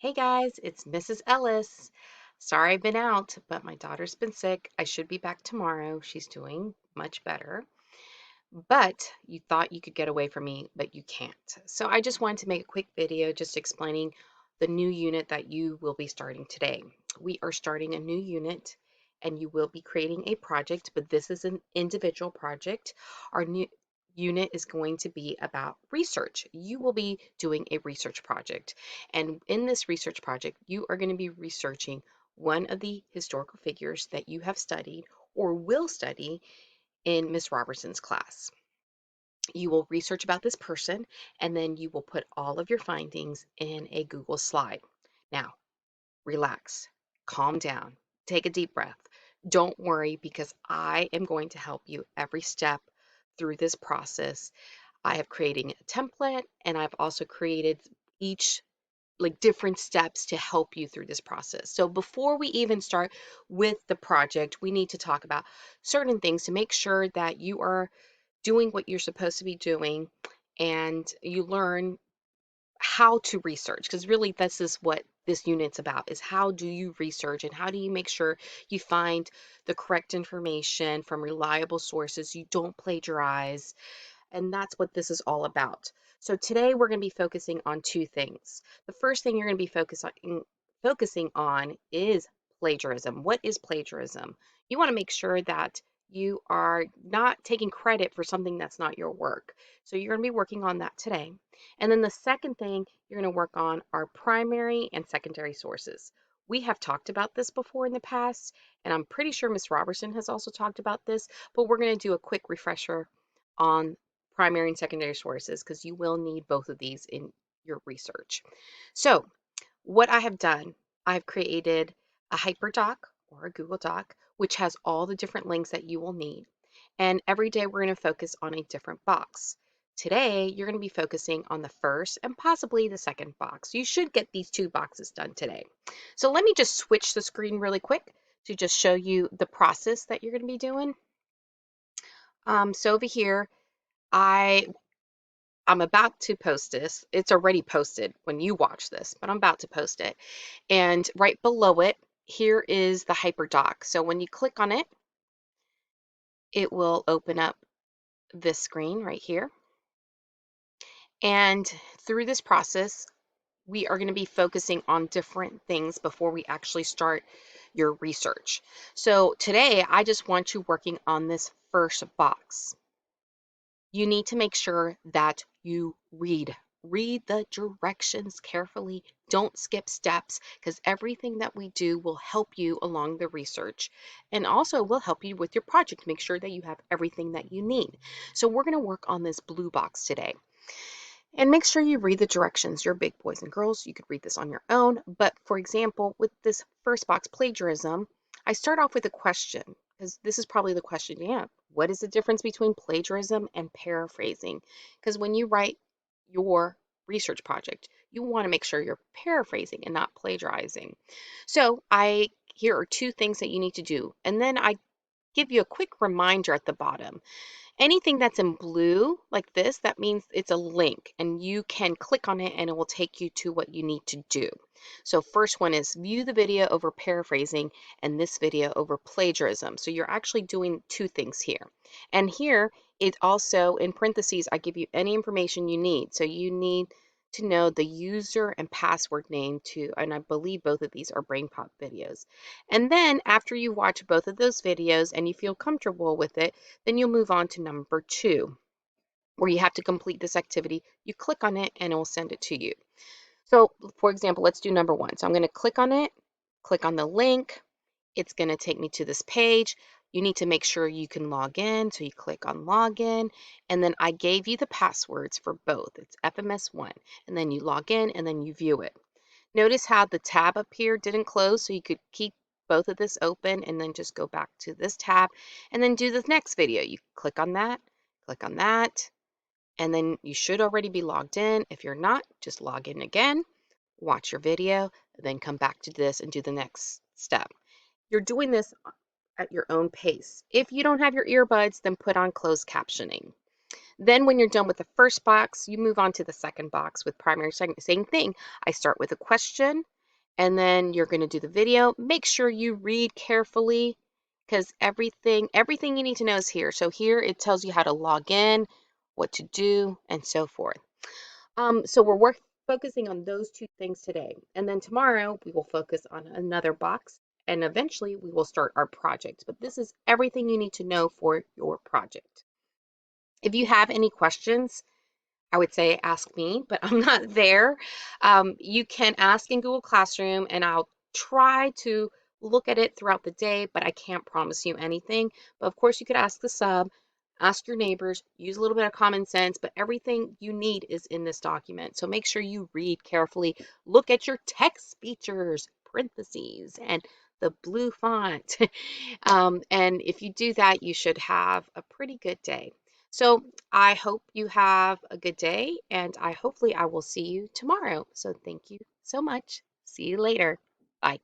Hey guys, it's Mrs. Ellis. Sorry I've been out, but my daughter's been sick. I should be back tomorrow. She's doing much better. But you thought you could get away from me, but you can't. So I just wanted to make a quick video just explaining the new unit that you will be starting today. We are starting a new unit and you will be creating a project, but this is an individual project. Our new unit is going to be about research. You will be doing a research project. And in this research project, you are going to be researching one of the historical figures that you have studied or will study in Miss Robertson's class. You will research about this person and then you will put all of your findings in a Google slide. Now, relax, calm down, take a deep breath. Don't worry because I am going to help you every step through this process. I have created a template and I've also created each different steps to help you through this process. So before we even start with the project, we need to talk about certain things to make sure that you are doing what you're supposed to be doing and you learn how to research, because really this is what this unit's about, is how do you research and how do you make sure you find the correct information from reliable sources, you don't plagiarize, and that's what this is all about. So today we're going to be focusing on two things. The first thing you're going to be focusing on is plagiarism. What is plagiarism? You want to make sure that you are not taking credit for something that's not your work. So you're going to be working on that today. And then the second thing you're going to work on are primary and secondary sources. We have talked about this before in the past, and I'm pretty sure Miss Robertson has also talked about this, but we're going to do a quick refresher on primary and secondary sources because you will need both of these in your research. So what I have done, I've created a HyperDoc or a Google Doc, which has all the different links that you will need. And every day we're going to focus on a different box. Today, you're going to be focusing on the first and possibly the second box. You should get these two boxes done today. So let me just switch the screen really quick to just show you the process that you're going to be doing. So over here, I I'm about to post this. It's already posted when you watch this, but I'm about to post it. And right below it, here is the HyperDoc. So when you click on it, it will open up this screen right here. And through this process, we are going to be focusing on different things before we actually start your research. So today, I just want you working on this first box. You need to make sure that you read. Read the directions carefully. Don't skip steps because everything that we do will help you along the research and also will help you with your project. Make sure that you have everything that you need. So we're going to work on this blue box today. And make sure you read the directions. You're big boys and girls. You could read this on your own. But for example, with this first box, plagiarism, I start off with a question because this is probably the question you have. What is the difference between plagiarism and paraphrasing? Because when you write your research project, you want to make sure you're paraphrasing and not plagiarizing. So here are two things that you need to do. And then I give you a quick reminder at the bottom. Anything that's in blue like this, that means it's a link and you can click on it and it will take you to what you need to do. So first one is view the video over paraphrasing and this video over plagiarism. So you're actually doing two things here. And here it also in parentheses, I give you any information you need. So you need to know the user and password name to, and I believe both of these are BrainPop videos. And then after you watch both of those videos and you feel comfortable with it, then you'll move on to number 2, where you have to complete this activity. You click on it and it will send it to you. So for example, let's do number 1. So I'm going to click on it, click on the link. It's going to take me to this page. You need to make sure you can log in. So you click on login. And then I gave you the passwords for both. It's FMS1. And then you log in and then you view it. Notice how the tab up here didn't close, so you could keep both of this open and then just go back to this tab and then do the next video. You click on that, and then you should already be logged in. If you're not, just log in again, watch your video, then come back to this and do the next step. You're doing this at your own pace. If you don't have your earbuds, then put on closed captioning. Then when you're done with the first box, you move on to the second box with primary, secondary. Same thing. I start with a question, and then you're going to do the video. Make sure you read carefully because everything you need to know is here. So here it tells you how to log in, what to do, and so forth. So we're focusing on those two things today. And then tomorrow we will focus on another box and eventually we will start our project. But this is everything you need to know for your project. If you have any questions, I would say ask me, but I'm not there. You can ask in Google Classroom and I'll try to look at it throughout the day, but I can't promise you anything. But of course, you could ask the sub, ask your neighbors, use a little bit of common sense, but everything you need is in this document. So make sure you read carefully, look at your text features, parentheses, and the blue font. And if you do that, you should have a pretty good day. So I hope you have a good day and hopefully I will see you tomorrow. So thank you so much. See you later. Bye.